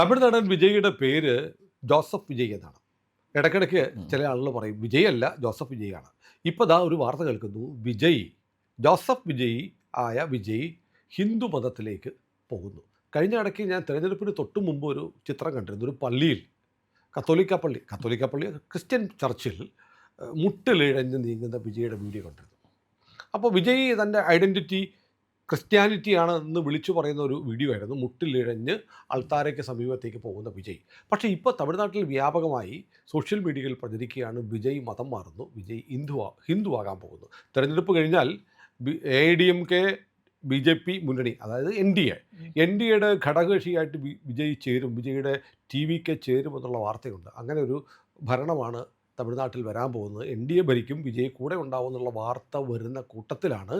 തമിഴ് നടൻ വിജയിയുടെ പേര് ജോസഫ് വിജയ് എന്നാണ്. ഇടയ്ക്കിടയ്ക്ക് ചില ആളുകൾ പറയും വിജയ് അല്ല ജോസഫ് വിജയാണ്. ഇപ്പോൾ ദാ ഒരു വാർത്ത കേൾക്കുന്നു, ജോസഫ് വിജയ് ആയ വിജയ് ഹിന്ദു മതത്തിലേക്ക് പോകുന്നു. കഴിഞ്ഞ ഇടയ്ക്ക് ഞാൻ തിരഞ്ഞെടുപ്പിന് തൊട്ട് മുമ്പ് ഒരു ചിത്രം കണ്ടിരുന്നു. ഒരു പള്ളിയിൽ കത്തോലിക്ക പള്ളി ക്രിസ്ത്യൻ ചർച്ചിൽ മുട്ടിലിഴഞ്ഞ് നീങ്ങുന്ന വിജയുടെ വീഡിയോ കണ്ടിരുന്നു. അപ്പോൾ വിജയ് തൻ്റെ ഐഡൻറ്റിറ്റി ക്രിസ്ത്യാനിറ്റിയാണ് എന്ന് വിളിച്ചു പറയുന്ന ഒരു വീഡിയോ ആയിരുന്നു. മുട്ടിലിഴഞ്ഞ് അൾത്താരയ്ക്ക് സമീപത്തേക്ക് പോകുന്ന വിജയ്. പക്ഷേ ഇപ്പോൾ തമിഴ്നാട്ടിൽ വ്യാപകമായി സോഷ്യൽ മീഡിയയിൽ പ്രചരിക്കുകയാണ് വിജയ് മതം മാറുന്നു, വിജയ് ഹിന്ദു ആകാൻ പോകുന്നു. തെരഞ്ഞെടുപ്പ് കഴിഞ്ഞാൽ AIDMK BJP മുന്നണി, അതായത് NDAയുടെ ഘടകകക്ഷിയായിട്ട് വിജയ് ചേരും, വിജയുടെ TVK ചേരും എന്നുള്ള വാർത്തയുണ്ട്. അങ്ങനെ ഒരു ഭരണമാണ് തമിഴ്നാട്ടിൽ വരാൻ പോകുന്നത്. NDA ഭരിക്കും, വിജയ് കൂടെ ഉണ്ടാവും എന്നുള്ള വാർത്ത വരുന്ന കൂട്ടത്തിലാണ്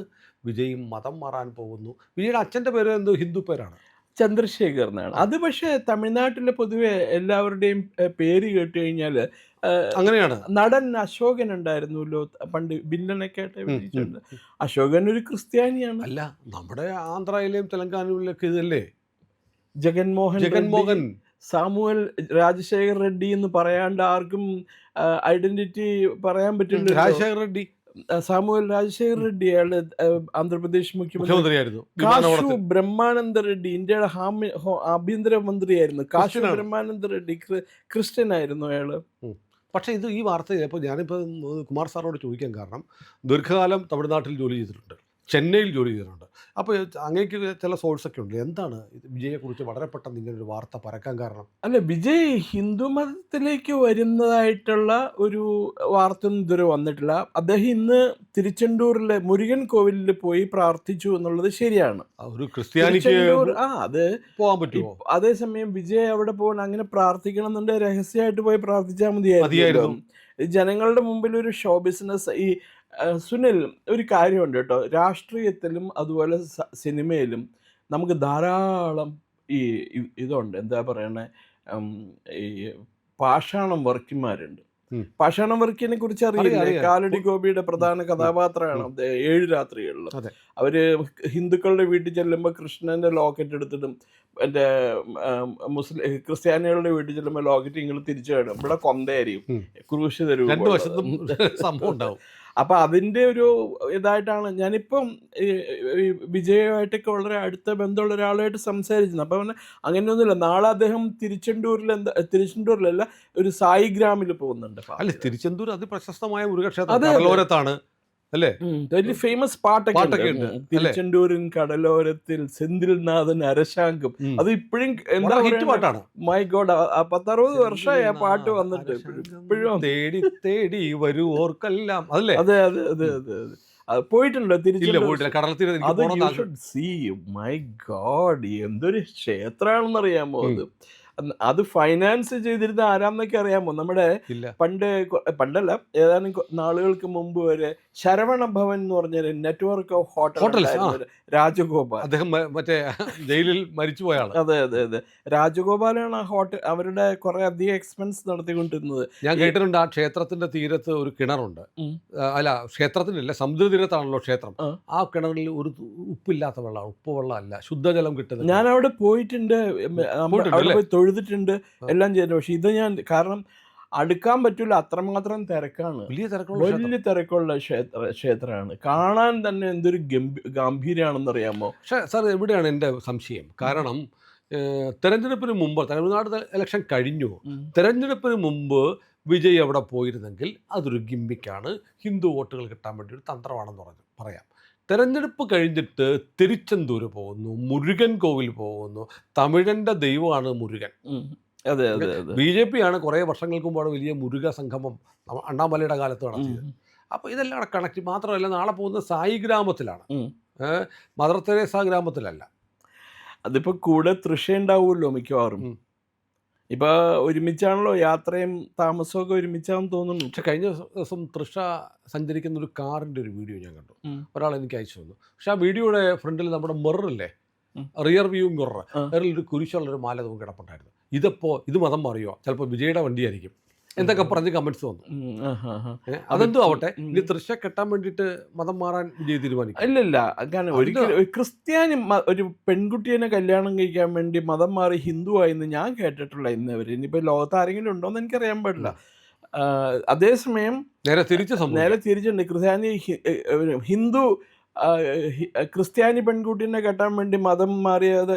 വിജയ് മതം മാറാൻ പോകുന്നു. വിജയുടെ അച്ഛൻ്റെ പേര് എന്തോ ഹിന്ദു പേരാണ്, ചന്ദ്രശേഖർ എന്നാണ്. അത് പക്ഷേ തമിഴ്നാട്ടിലെ പൊതുവെ എല്ലാവരുടെയും പേര് കേട്ട് കഴിഞ്ഞാൽ അങ്ങനെയാണ്. നടൻ അശോകൻ ഉണ്ടായിരുന്നല്ലോ പണ്ട്, വില്ലനൊക്കെ ആയിട്ട് അഭിനയിച്ചിട്ടുണ്ട്. അശോകൻ ഒരു ക്രിസ്ത്യാനിയാണ്. അല്ല, നമ്മുടെ ആന്ധ്രയിലെയും തെലങ്കാനയിലൊക്കെ ഇതല്ലേ ജഗൻമോഹൻ, സാമുവൽ രാജശേഖർ റെഡ്ഡി എന്ന് പറയാണ്ട് ആർക്കും ഐഡന്റിറ്റി പറയാൻ പറ്റില്ല. രാജശേഖർ റെഡ്ഡി, സാമുവൽ രാജശേഖർ റെഡ്ഡി, അയാള് ആന്ധ്രാപ്രദേശ് മുഖ്യമന്ത്രിയായിരുന്നു. കാശു ബ്രഹ്മാനന്ദ റെഡ്ഡി ഇന്ത്യയുടെ ആഭ്യന്തരമന്ത്രിയായിരുന്നു. കാശു ബ്രഹ്മാനന്ദ റെഡ്ഡി ക്രിസ്ത്യൻ ആയിരുന്നു അയാള്. പക്ഷേ ഈ വാർത്ത ഇപ്പോൾ ഞാനിപ്പോൾ കുമാർ സാറിനോട് ചോദിക്കാൻ കാരണം, ദീർഘകാലം തമിഴ്നാട്ടിൽ ജോലി ചെയ്തിട്ടുണ്ട്, ചെന്നൈയിൽ ജോലി ചെയ്തിട്ടുണ്ട്. അപ്പോൾ അങ്ങേക്ക് ചില സോഴ്സൊക്കെ ഉണ്ട്. എന്താണ് വിജയെക്കുറിച്ച് വളരെ പെട്ടെന്ന് ഇങ്ങനൊരു വാർത്ത പരക്കാൻ കാരണം? അല്ല, വിജയ് ഹിന്ദു മതത്തിലേക്ക് വരുന്നതായിട്ടുള്ള ഒരു വാർത്ത ഒന്നും ഇതുവരെ വന്നിട്ടില്ല. അദ്ദേഹം ഇന്ന് തിരുച്ചെണ്ടൂരിലെ മുരുകൻ കോവിലിൽ പോയി പ്രാർത്ഥിച്ചു എന്നുള്ളത് ശരിയാണ്. ഒരു ക്രിസ്ത്യാനിക്ക് അത് പോകാൻ പറ്റുമോ? അതേസമയം വിജയ് അവിടെ പോകണം, അങ്ങനെ പ്രാർത്ഥിക്കണം എന്നുണ്ടെങ്കിൽ രഹസ്യമായിട്ട് പോയി പ്രാർത്ഥിച്ചാൽ മതിയായിരുന്നു. ജനങ്ങളുടെ മുമ്പിൽ ഒരു ഷോ ബിസിനസ്. ഈ സുനിൽ, ഒരു കാര്യമുണ്ട് കേട്ടോ, രാഷ്ട്രീയത്തിലും അതുപോലെ സിനിമയിലും നമുക്ക് ധാരാളം ഇതുണ്ട്, എന്താ പറയണേ, ഈ പാഷാണം വർക്കിമാരുണ്ട്. പാഷാണം വർക്കിനെ കുറിച്ച് അറിയില്ലേ? കാലടി ഗോപിയുടെ പ്രധാന കഥാപാത്രമാണ് 7 രാത്രികളിൽ. അവര് ഹിന്ദുക്കളുടെ വീട്ടിൽ ചെല്ലുമ്പോൾ കൃഷ്ണന്റെ ലോക്കറ്റ് എടുത്തിടും, എൻ്റെ ക്രിസ്ത്യാനികളുടെ വീട്ടിൽ ചെല്ലുമ്പോൾ ലോക്കറ്റ് ഇങ്ങനെ തിരിച്ചു വേണം, ഇവിടെ കൊന്തയായിരിക്കും, ക്രൂശ് തരും, സംഭവം ഉണ്ടാവും. അപ്പം അതിൻ്റെ ഒരു ഇതായിട്ടാണ് ഞാനിപ്പം വിജയമായിട്ടൊക്കെ വളരെ അടുത്ത ബന്ധമുള്ള ഒരാളായിട്ട് സംസാരിച്ചത്. അപ്പം അങ്ങനെയൊന്നുമില്ല. നാളെ അദ്ദേഹം തിരുച്ചെണ്ടൂരിലല്ല, ഒരു സായിഗ്രാമിൽ പോകുന്നുണ്ട്. അല്ല, തിരുച്ചെന്തൂർ അതിപ്രശസ്തമായ മുരുകക്ഷേത്രം അല്ലേ? വലിയ ഫേമസ് പാട്ടൊക്കെ ഉണ്ട്. തിരുച്ചെണ്ടൂരിൻ കടലോരത്തിൽ സെന്തിൽനാഥൻ അരശാങ്കം. അത് ഇപ്പോഴും എന്താ പാട്ടാണ്, മൈ ഗോഡ്, 10-60 വർഷമായി ആ പാട്ട് വന്നിട്ട് ഇപ്പോഴും തേടി തേടി വരുവോർക്കെല്ലാം. അതെ അതെ അതെ അതെ അതെ അതെ പോയിട്ടുണ്ടോ തിരുച്ചെണ്ടൂർ? മൈ ഗോഡ്, എന്തൊരു ക്ഷേത്രാണെന്നറിയാമോ അത്? അത് ഫൈനാൻസ് ചെയ്തിരുന്ന ആരാന്നൊക്കെ അറിയാമോ? നമ്മുടെ പണ്ടല്ല, ഏതാനും നാളുകൾക്ക് മുമ്പ് വരെ ശരവണ ഭവൻ എന്ന് പറഞ്ഞ നെറ്റ്വർക്ക് ഓഫ് ഹോട്ടൽ രാജഗോപാൽ, അദ്ദേഹം മറ്റേ ജയിലിൽ മരിച്ചുപോയ ആള്. അതെ അതെ അതെ, രാജഗോപാലാണ് ആ ഹോട്ടൽ അവരുടെ കുറെ അധികം എക്സ്പെൻസ് നടത്തിക്കൊണ്ടിരുന്നത്. ഞാൻ കേട്ടിട്ടുണ്ട് ആ ക്ഷേത്രത്തിന്റെ തീരത്ത് ഒരു കിണറുണ്ട്. അല്ല, ക്ഷേത്രത്തിനല്ല, സമുദ്ര തീരത്താണല്ലോ ക്ഷേത്രം. ആ കിണറിൽ ഒരു ഉപ്പില്ലാത്ത വെള്ളമാണ്, ഉപ്പ് വെള്ളം അല്ല, ശുദ്ധജലം കിട്ടുന്നത്. ഞാൻ അവിടെ പോയിട്ടുണ്ട്, തൊഴുതിട്ടുണ്ട്, എല്ലാം ചെയ്തു. പക്ഷെ ഇത് ഞാൻ കാരണം അടുക്കാൻ പറ്റൂല, അത്രമാത്രം തിരക്കാണ്, വലിയ തിരക്കുള്ള ക്ഷേത്രമാണ്. കാണാൻ തന്നെ എന്തൊരു ഗംഭീരാണെന്ന് അറിയാമോ? പക്ഷേ സാർ, എവിടെയാണ് എൻ്റെ സംശയം? കാരണം തെരഞ്ഞെടുപ്പിന് മുമ്പ്, തമിഴ്നാട് ഇലക്ഷൻ കഴിഞ്ഞു, തെരഞ്ഞെടുപ്പിന് മുമ്പ് വിജയ് അവിടെ പോയിരുന്നെങ്കിൽ അതൊരു ഗിമ്മിക്കാണ്, ഹിന്ദു വോട്ടുകൾ കിട്ടാൻ വേണ്ടി ഒരു തന്ത്രമാണെന്ന് പറയാം. തെരഞ്ഞെടുപ്പ് കഴിഞ്ഞിട്ട് തിരുച്ചെന്തൂർ പോകുന്നു, മുരുകൻ കോവിൽ പോകുന്നു, തമിഴൻ്റെ ദൈവമാണ് മുരുകൻ. അതെ അതെ അതെ. BJP ആണ് കുറേ വർഷങ്ങൾക്ക് മുമ്പാണ് വലിയ മുരുക സംഗമം അണ്ണാമലയുടെ കാലത്ത് നടത്തിയത്. അപ്പോൾ ഇതെല്ലാം കണക്ട്. മാത്രമല്ല, നാളെ പോകുന്ന സായി ഗ്രാമത്തിലാണ്, മദർ തെരേസ ഗ്രാമത്തിലല്ല. അതിപ്പോൾ കൂടെ തൃശ ഉണ്ടാവുമല്ലോ മിക്കവാറും. ഇപ്പൊ ഒരുമിച്ചാണല്ലോ യാത്രയും താമസമൊക്കെ ഒരുമിച്ചാണെന്ന് തോന്നുന്നു. പക്ഷെ കഴിഞ്ഞ ദിവസം തൃഷ സഞ്ചരിക്കുന്ന ഒരു കാറിൻ്റെ ഒരു വീഡിയോ ഞാൻ കണ്ടു, ഒരാൾ എനിക്ക് അയച്ചു തന്നു. പക്ഷെ ആ വീഡിയോയുടെ ഫ്രണ്ടിൽ നമ്മുടെ മിററില്ലേ, റിയർ വ്യൂ മിററിൽ ഒരു കുരിശുള്ളൊരു മാല നമുക്ക് കിടപ്പുണ്ടായിരുന്നു. ഇത് മതം മാറിയോ? ചിലപ്പോൾ വിജയുടെ വണ്ടിയായിരിക്കും. എന്തൊക്കെ പറഞ്ഞ് കമന്റ്സ് വന്നു. അതെന്തോ ആവട്ടെ, ഇനി തൃശ കെട്ടാൻ വേണ്ടിയിട്ട് മതം മാറാൻ വിജയ് തീരുമാനിക്കും. ഇല്ലില്ല, കാരണം ഒരിക്കലും ഒരു ക്രിസ്ത്യാനി ഒരു പെൺകുട്ടീനെ കല്യാണം കഴിക്കാൻ വേണ്ടി മതം മാറി ഹിന്ദു ആയെന്ന് ഞാൻ കേട്ടിട്ടുള്ള ഇന്നവർ. ഇനിയിപ്പോൾ ലോകത്ത് ആരെങ്കിലും ഉണ്ടോയെന്ന് എനിക്കറിയാൻ പാടില്ല. അതേസമയം നേരെ തിരിച്ചുണ്ട്. ക്രിസ്ത്യാനി ഹിന്ദു ക്രിസ്ത്യാനി പെൺകുട്ടീനെ കെട്ടാൻ വേണ്ടി മതം മാറിയത്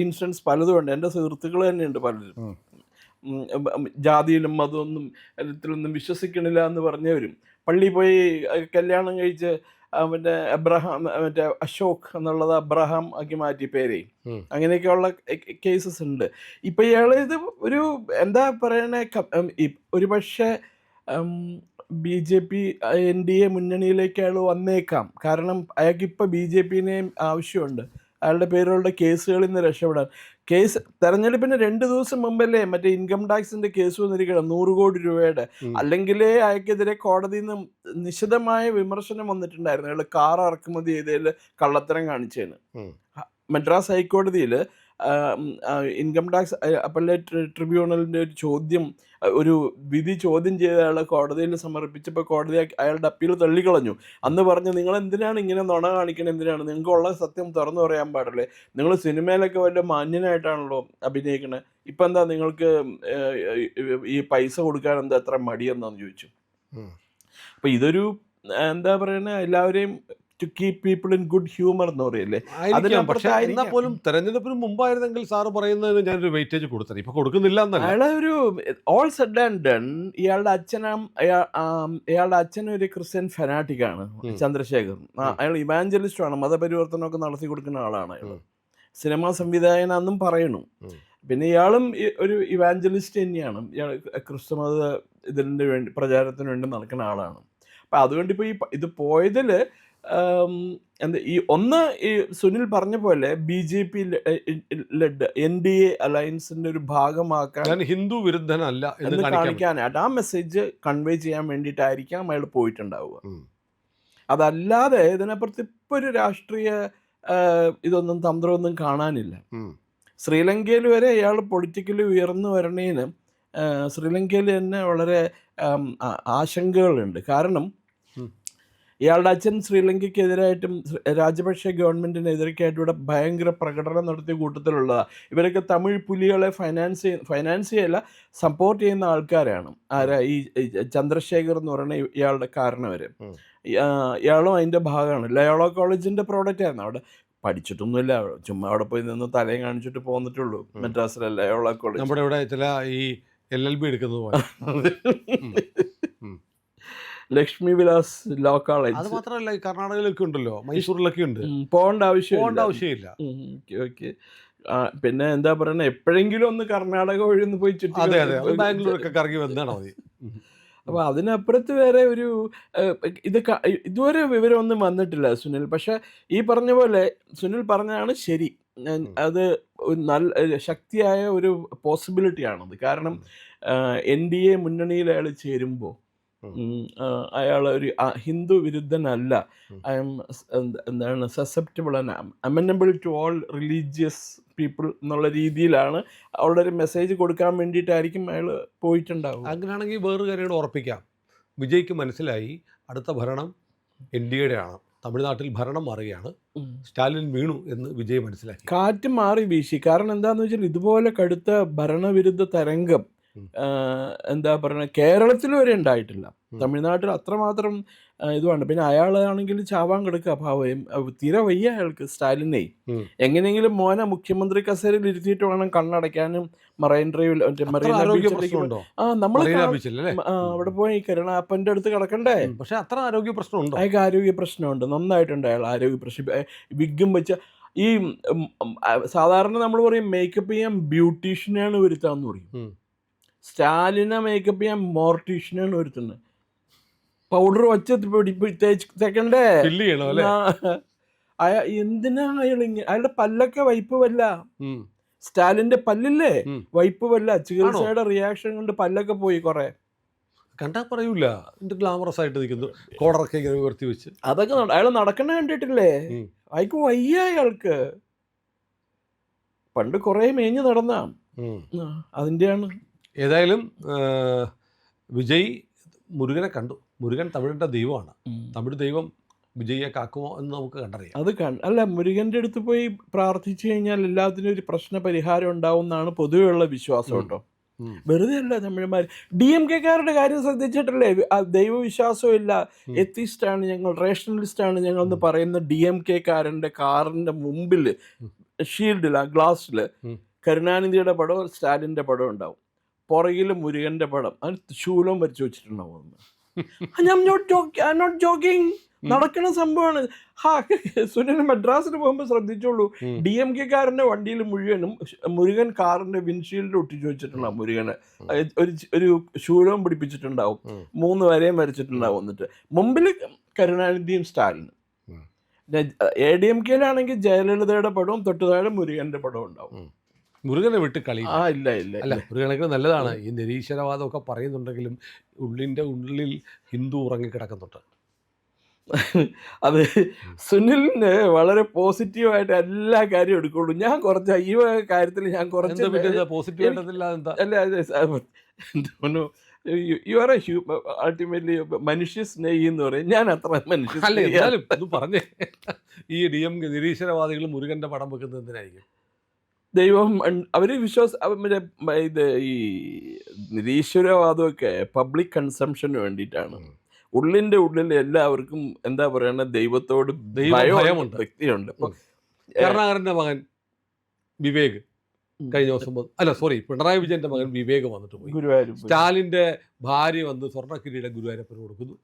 ഇൻസിഡൻസ് പലതും ഉണ്ട്. എൻ്റെ സുഹൃത്തുക്കൾ തന്നെയുണ്ട് പലരും. ജാതിയിലും മതമൊന്നും എല്ലാത്തിലൊന്നും വിശ്വസിക്കണില്ല എന്ന് പറഞ്ഞവരും പള്ളി പോയി കല്യാണം കഴിച്ച് മറ്റേ അശോക് എന്നുള്ളത് അബ്രഹാം ആക്കി മാറ്റി പേരെ. അങ്ങനെയൊക്കെയുള്ള കേസസ് ഉണ്ട്. ഇപ്പം ഇയാൾ ഇത് ഒരു എന്താ പറയണേ, ഒരു പക്ഷേ BJP NDA മുന്നണിയിലേക്ക് അയാൾ വന്നേക്കാം. കാരണം അയാൾക്കിപ്പോൾ BJPനെയും ആവശ്യമുണ്ട്. അയാളുടെ പേരുള്ള കേസുകളിൽ നിന്ന് രക്ഷപ്പെടാൻ. തെരഞ്ഞെടുപ്പിന് 2 ദിവസം മുമ്പല്ലേ മറ്റേ ഇൻകം ടാക്സിന്റെ കേസ് വന്നിരിക്കണം 100 കോടി രൂപയുടെ. അല്ലെങ്കിലേ അയാൾക്കെതിരെ കോടതിയിൽ നിന്ന് നിശിതമായ വിമർശനം വന്നിട്ടുണ്ടായിരുന്നു. അയാൾ കാർ ഇറക്കുമതി ചെയ്തതിൽ കള്ളത്തരം കാണിച്ചതിന്. മദ്രാസ് ഹൈക്കോടതിയിൽ ഇൻകം ടാക്സ് അപ്പലേറ്റ് ട്രിബ്യൂണലിൻ്റെ ഒരു വിധി ചോദ്യം ചെയ്ത അയാളെ കോടതിയിൽ സമർപ്പിച്ചപ്പോൾ കോടതി അയാളുടെ അപ്പീൽ തള്ളിക്കളഞ്ഞു. അന്ന് പറഞ്ഞു, നിങ്ങൾ എന്തിനാണ് ഇങ്ങനെ നുണ കാണിക്കണം, എന്തിനാണ് നിങ്ങൾക്കുള്ള സത്യം തുറന്നു പറയാൻ പാടില്ലേ, നിങ്ങൾ സിനിമയിലൊക്കെ വലിയ മാന്യനായിട്ടാണല്ലോ അഭിനയിക്കണത്, ഇപ്പം എന്താ നിങ്ങൾക്ക് ഈ പൈസ കൊടുക്കാൻ എന്താ അത്ര മടിയെന്നാന്ന് ചോദിച്ചു. അപ്പം ഇതൊരു എന്താ പറയുക, എല്ലാവരെയും to keep people in good humour എന്ന് പറയില്ലേ. പക്ഷേ എന്നാൽ പോലും തെരഞ്ഞെടുപ്പിന് മുമ്പായിരുന്നെങ്കിൽ സാറ് പറയുന്നതിന് ഞാനൊരു വെയിറ്റേജ് കൊടുത്തത്, ഇപ്പൊ കൊടുക്കുന്നില്ല എന്നല്ല. അയാളെ ഒരു ഓൾ സെഡ് ആൻഡ് ഡൺ. ഇയാളുടെ അച്ഛൻ ഒരു ക്രിസ്ത്യൻ ഫനാറ്റിക്കാണ്, ചന്ദ്രശേഖർ. അയാൾ ഇവാഞ്ചലിസ്റ്റാണ്, മതപരിവർത്തനമൊക്കെ നടത്തി കൊടുക്കുന്ന ആളാണ്. അയാൾ സിനിമാ സംവിധായകനാന്നും പറയണു. പിന്നെ ഇയാളും ഒരു ഇവാഞ്ചലിസ്റ്റ് തന്നെയാണ്. ഇയാൾ ക്രിസ്തുമത ഇതിൻ്റെ വേണ്ടി പ്രചാരത്തിന് വേണ്ടി നടക്കുന്ന ആളാണ്. അപ്പം അതുകൊണ്ട് ഇപ്പോൾ ഇത് പോയതിൽ ഈ സുനിൽ പറഞ്ഞ പോലെ BJP ലെഡ് NDA അലയൻസിന്റെ ഒരു ഭാഗമാക്കാൻ, ഹിന്ദു വിരുദ്ധനല്ല എന്ന് കാണിക്കാനായിട്ട് ആ മെസ്സേജ് കൺവേ ചെയ്യാൻ വേണ്ടിയിട്ടായിരിക്കാം അയാൾ പോയിട്ടുണ്ടാവുക. അതല്ലാതെ ഇതിനപ്പുറത്ത് ഇപ്പോൾ ഒരു രാഷ്ട്രീയ ഇതൊന്നും തന്ത്രമൊന്നും കാണാനില്ല. ശ്രീലങ്കയിൽ വരെ ഇയാൾ പൊളിറ്റിക്കലി ഉയർന്നു വരണേന് ശ്രീലങ്കയിൽ തന്നെ വളരെ ആശങ്കകളുണ്ട്. കാരണം ഇയാളുടെ അച്ഛൻ ശ്രീലങ്കയ്ക്കെതിരായിട്ടും രാജപക്ഷെ ഗവൺമെൻറ്റിനെതിരൊക്കെയായിട്ട് ഇവിടെ ഭയങ്കര പ്രകടനം നടത്തിയ കൂട്ടത്തിലുള്ളതാണ്. ഇവരൊക്കെ തമിഴ് പുലികളെ ഫൈനാൻസ് ചെയ്യല്ല, സപ്പോർട്ട് ചെയ്യുന്ന ആൾക്കാരാണ്. ആരാ ഈ ചന്ദ്രശേഖർ എന്ന് പറയുന്ന ഇയാളുടെ കാരണവർ. ഇയാളും അതിൻ്റെ ഭാഗമാണ്. ലയോള കോളേജിൻ്റെ പ്രോഡക്റ്റ് ആയിരുന്നു. അവിടെ പഠിച്ചിട്ടൊന്നുമില്ല, ചുമ്മാ അവിടെ പോയി നിന്ന് തലയും കാണിച്ചിട്ട് പോന്നിട്ടുള്ളൂ. മദ്രാസിലെ ലയോള കോളേജ് നമ്മുടെ ഇവിടെ ചില ഈ LLB എടുക്കുന്നത് പോലെ. Lakshmi Vilas law college. അത് മാത്രമല്ല, ഈ കർണാടകയിലൊക്കെ ഉണ്ടല്ലോ, മൈസൂരിലൊക്കെ ഉണ്ട്. പോകേണ്ട ആവശ്യമില്ല. ഓക്കെ. പിന്നെ എന്താ പറയുക, എപ്പോഴെങ്കിലും ഒന്ന് കർണാടക വഴി ഒന്ന് പോയി ചുറ്റി ബാംഗ്ലൂരൊക്കെ കറങ്ങി വന്നാണോ മതി. അപ്പോൾ അതിനപ്പുറത്ത് വേറെ ഒരു ഇതുവരെ വിവരമൊന്നും വന്നിട്ടില്ല സുനിൽ. പക്ഷെ ഈ പറഞ്ഞ പോലെ സുനിൽ പറഞ്ഞതാണ് ശരി. അത് നല്ല ശക്തിയായ ഒരു പോസിബിലിറ്റിയാണത്. കാരണം NDA മുന്നണിയിൽ അയാൾ ചേരുമ്പോൾ അയാൾ ഒരു ഹിന്ദു വിരുദ്ധനല്ല. എന്താണ് susceptible and amenable to all religious people എന്നുള്ള രീതിയിലാണ് അവളുടെ ഒരു മെസ്സേജ് കൊടുക്കാൻ വേണ്ടിയിട്ടായിരിക്കും അയാൾ പോയിട്ടുണ്ടാവും. അങ്ങനെയാണെങ്കിൽ വേറൊരു കാര്യം ഉറപ്പിക്കാം. വിജയ്ക്ക് മനസ്സിലായി അടുത്ത ഭരണം NDAയുടെ ആണ്, തമിഴ്നാട്ടിൽ ഭരണം മാറുകയാണ്, സ്റ്റാലിൻ വീണു എന്ന് വിജയ് മനസ്സിലാക്കി. കാറ്റ് മാറി വീശി. കാരണം എന്താണെന്ന് വെച്ചാൽ ഇതുപോലെ കടുത്ത ഭരണവിരുദ്ധ തരംഗം എന്താ പറയുക കേരളത്തിൽ വരെ ഉണ്ടായിട്ടില്ല. തമിഴ്നാട്ടിൽ അത്രമാത്രം ഇതുമാണ്. പിന്നെ അയാളാണെങ്കിൽ ചാവാൻ കിടക്കുക, ഭാവം തീരെ വയ്യ അയാൾക്ക്. സ്റ്റാലിനെ എങ്ങനെയെങ്കിലും മോനെ മുഖ്യമന്ത്രി കസേരയിൽ ഇരുത്തിയിട്ട് വേണം കണ്ണടയ്ക്കാനും മറൈൻ ഡ്രൈവിൽ നമ്മൾ അവിടെ പോയി കരുണാപ്പൻ്റെ അടുത്ത് കിടക്കണ്ടേ. പക്ഷെ അത്ര ആരോഗ്യ പ്രശ്നമുണ്ട്, അയാൾക്ക് ആരോഗ്യ പ്രശ്നമുണ്ട്, നന്നായിട്ടുണ്ട് അയാൾ ആരോഗ്യ പ്രശ്നം. വിഗും വെച്ച ഈ സാധാരണ നമ്മൾ പറയും മേക്കപ്പ് ചെയ്യാൻ ബ്യൂട്ടീഷ്യനാണ് വരുത്താന്ന് പറയും. സ്റ്റാലിനെ മേക്കപ്പ് ചെയ്യാൻ മോർട്ടീഷ്യനാണ് വരുത്തുന്നത്. പൗഡർ വച്ച് തേക്കണ്ടേ. എന്തിനാ അയാളുടെ പല്ലൊക്കെ വൈപ്പ് വല്ല. സ്റ്റാലിന്റെ പല്ലില്ലേ വൈപ്പ് വല്ല. ചികിത്സയുടെ റിയാക്ഷൻ കൊണ്ട് പല്ലൊക്കെ പോയി കുറെ. കണ്ടാ പറയൂല, ഗ്ലാമറസ് ആയിട്ട് നിൽക്കുന്നു, കോടറൊക്കെ ഇങ്ങനെ ഉയർത്തി വെച്ച്. അതൊക്കെ അയാൾ നടക്കണ കണ്ടിട്ടില്ലേ. അയാൾക്ക് വയ്യ. അയാൾക്ക് പണ്ട് കുറെ മേഞ്ഞ് നടന്ന അതിൻ്റെയാണ്. ഏതായാലും വിജയ് മുരുകനെ കണ്ടു. മുരുകൻ തമിഴിൻ്റെ ദൈവമാണ്. തമിഴ് ദൈവം വിജയിയെ കാക്കുമോ എന്ന് നമുക്ക് കണ്ടറിയാം. അത് അല്ല, മുരുകൻ്റെ അടുത്ത് പോയി പ്രാർത്ഥിച്ചു കഴിഞ്ഞാൽ എല്ലാത്തിനും ഒരു പ്രശ്ന പരിഹാരം ഉണ്ടാവും എന്നാണ് പൊതുവെയുള്ള വിശ്വാസം കേട്ടോ. വെറുതെ അല്ല തമിഴന്മാർ. DMK-കാരുടെ കാര്യം ശ്രദ്ധിച്ചിട്ടില്ലേ? ദൈവവിശ്വാസവും ഇല്ല, എത്തിസ്റ്റാണ് ഞങ്ങൾ, റേഷണലിസ്റ്റാണ് ഞങ്ങൾ എന്ന് പറയുന്ന DMK-കാരൻ്റെ കാറിൻ്റെ മുമ്പിൽ ഷീൽഡിൽ, ആ ഗ്ലാസ്സിൽ കരുണാനിധിയുടെ പടവും സ്റ്റാലിൻ്റെ പടവും ഉണ്ടാവും. പുറകിൽ മുരുകൻ്റെ പടം, അത് ശൂലം വരച്ച് വെച്ചിട്ടുണ്ടാവും. നോട്ട് ജോക്കിങ്, നടക്കുന്ന സംഭവമാണ്. സുനിൽ മദ്രാസിന് പോകുമ്പോൾ ശ്രദ്ധിച്ചോളൂ, DMK-കാരൻ്റെ വണ്ടിയിൽ മുഴുവനും മുരുകൻ കാറിന്റെ വിൻഷീൽഡ് ഒട്ടിച്ചു വെച്ചിട്ടുണ്ടാവും. മുരുകന് ഒരു ശൂലവും പിടിപ്പിച്ചിട്ടുണ്ടാവും, 3 വരയും വരച്ചിട്ടുണ്ടാവും. എന്നിട്ട് മുമ്പിൽ കരുണാനിധിയും സ്റ്റാലിനും. ADMK-യിലാണെങ്കിൽ ജയലളിതയുടെ പടവും തൊട്ടുതാഴെ മുരുകന്റെ പടവും ഉണ്ടാവും. മുരുകനെ വിട്ട് കളി ഇല്ല അല്ല. മുരുകനൊക്കെ നല്ലതാണ്. ഈ നിരീശ്വരവാദമൊക്കെ പറയുന്നുണ്ടെങ്കിലും ഉള്ളിൽ ഹിന്ദു ഉറങ്ങിക്കിടക്കുന്നുണ്ട്. അത് സുനിലിന് വളരെ പോസിറ്റീവായിട്ട് എല്ലാ കാര്യവും എടുക്കുള്ളൂ. ഞാൻ കുറച്ച് ഈ കാര്യത്തിൽ ഞാൻ കുറച്ച് യു ആർ എ അൾട്ടിമേറ്റ്ലി മനുഷ്യ സ്നേഹി എന്ന് പറയും. ഞാൻ അത്ര മനുഷ്യ പറഞ്ഞേ. ഈ നിരീശ്വരവാദികൾ മുരുകന്റെ പടം വെക്കുന്നത് എന്തിനായിരിക്കും? ദൈവം അവർ ഇത് ഈ നിരീശ്വരവാദമൊക്കെ പബ്ലിക് കൺസംഷന് വേണ്ടിയിട്ടാണ്. ഉള്ളിൽ എല്ലാവർക്കും എന്താ പറയണ, ദൈവത്തോട് ഭയമുണ്ട്, വ്യക്തിയുണ്ട്. കരുണാകരന്റെ മകൻ വിവേക് കഴിഞ്ഞ ദിവസം പിണറായി വിജയന്റെ മകൻ വിവേക് വന്നിട്ട് പോയി. ഗുരുവായൂർ സ്റ്റാലിന്റെ ഭാര്യ വന്ന് സ്വർണ്ണക്കിരീടം ഗുരുവായൂരപ്പന് കൊടുക്കുന്നു.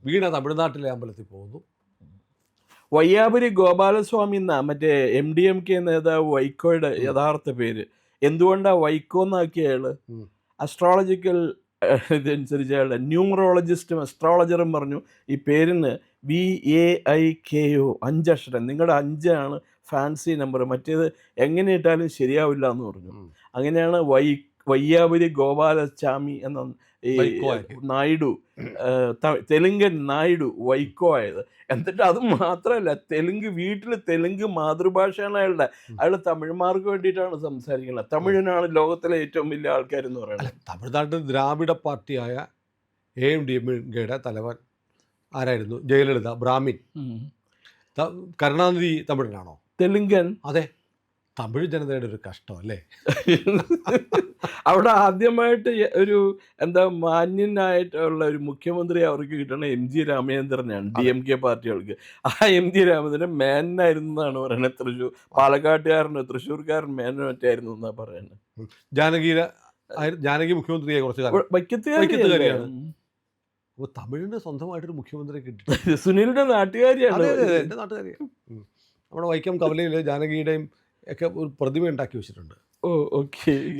വീണ തമിഴ്നാട്ടിലെ അമ്പലത്തിൽ പോകുന്നു. വയ്യാപുരി ഗോപാലസ്വാമി എന്നാ മറ്റേ MDMK നേതാവ് വൈക്കോയുടെ യഥാർത്ഥ പേര്. എന്തുകൊണ്ടാ വൈക്കോ എന്നാക്കിയ അയാള്? അസ്ട്രോളജിക്കൽ ഇതനുസരിച്ച് അയാളുടെ ന്യൂമറോളജിസ്റ്റും അസ്ട്രോളജറും പറഞ്ഞു ഈ പേരിന് VAIKO 5 അക്ഷരം, നിങ്ങളുടെ 5 ഫാൻസി നമ്പർ, മറ്റേത് എങ്ങനെ ഇട്ടാലും ശരിയാവില്ല എന്ന് പറഞ്ഞു. അങ്ങനെയാണ് വയ്യാപുരി ഗോപാലസ്വാമി എന്ന ഈ നായിഡു, തെലുങ്കൻ നായിഡു വൈക്കോ ആയത്. എന്നിട്ട് അത് മാത്രമല്ല, വീട്ടിൽ തെലുങ്ക് മാതൃഭാഷയാണ് അയാളുടെ. അയാൾ തമിഴ്മാർക്ക് വേണ്ടിയിട്ടാണ് സംസാരിക്കുന്നത്. തമിഴിനാണ് ലോകത്തിലെ ഏറ്റവും വലിയ ആൾക്കാരെന്ന് പറയുന്നത്. തമിഴ്നാട്ടിൽ ദ്രാവിഡ പാർട്ടിയായ AMDMKയുടെ തലവൻ ആരായിരുന്നു? ജയലളിത, ബ്രാഹ്മിൻ. കരുണാനിധി തമിഴനാണോ? തെലുങ്കൻ. അതെ. തമിഴ് ജനതയുടെ ഒരു കഷ്ടം അല്ലേ? അവിടെ ആദ്യമായിട്ട് ഒരു മാന്യനായിട്ടുള്ള ഒരു മുഖ്യമന്ത്രി അവർക്ക് കിട്ടണ MG രാമചന്ദ്രനാണ്. DMK പാർട്ടികൾക്ക്. ആ MG രാമചന്ദ്രൻ മേനായിരുന്നു എന്നാണ് പറയുന്നത്. തൃശ്ശൂർക്കാരൻ മേനോ മറ്റായിരുന്നു എന്നാ പറയുന്നത്. ജാനകി മുഖ്യമന്ത്രിയെ കുറച്ച് വൈക്കത്തുകാരിയാണ്. അപ്പോൾ തമിഴിന് സ്വന്തമായിട്ടൊരു മുഖ്യമന്ത്രി കിട്ടി. സുനിലിന്റെ നാട്ടുകാരിയാണ്. എൻ്റെ നാട്ടുകാരിയാണ്. നമ്മുടെ വൈക്കം കവലയിൽ ജാനകിയുടെയും ഒക്കെ ഒരു പ്രതിമ ഉണ്ടാക്കി വെച്ചിട്ടുണ്ട്.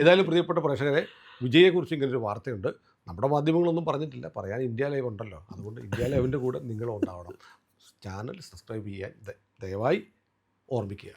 ഏതായാലും പ്രിയപ്പെട്ട പ്രേക്ഷകരെ, വിജയെക്കുറിച്ച് ഇങ്ങനൊരു വാർത്തയുണ്ട്. നമ്മുടെ മാധ്യമങ്ങളൊന്നും പറഞ്ഞിട്ടില്ല, പറയാൻ ഇന്ത്യ ലൈവ് ഉണ്ടല്ലോ. അതുകൊണ്ട് ഇന്ത്യ ലൈവിൻ്റെ കൂടെ നിങ്ങളും ഉണ്ടാവണം. ചാനൽ സബ്സ്ക്രൈബ് ചെയ്യാൻ ദയവായി ഓർമ്മിക്കുക.